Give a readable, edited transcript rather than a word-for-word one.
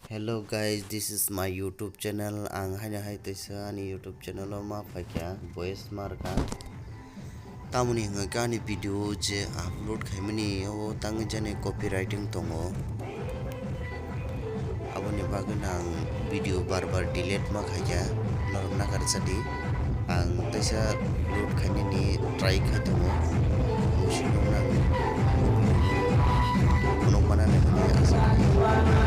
Hello guys, this is my YouTube channel. Ang haina hai taisa ani YouTube channel o ma phaikya voice marka. Tamuni hanga kani video je upload khaimani o tang jane copywriting tongo. Aboni bagui ang video bar delete ma khaikya norok nakar sadi. Ang taisa upload khaini ni try khai tongo. Musinong nang unong mana ne asa.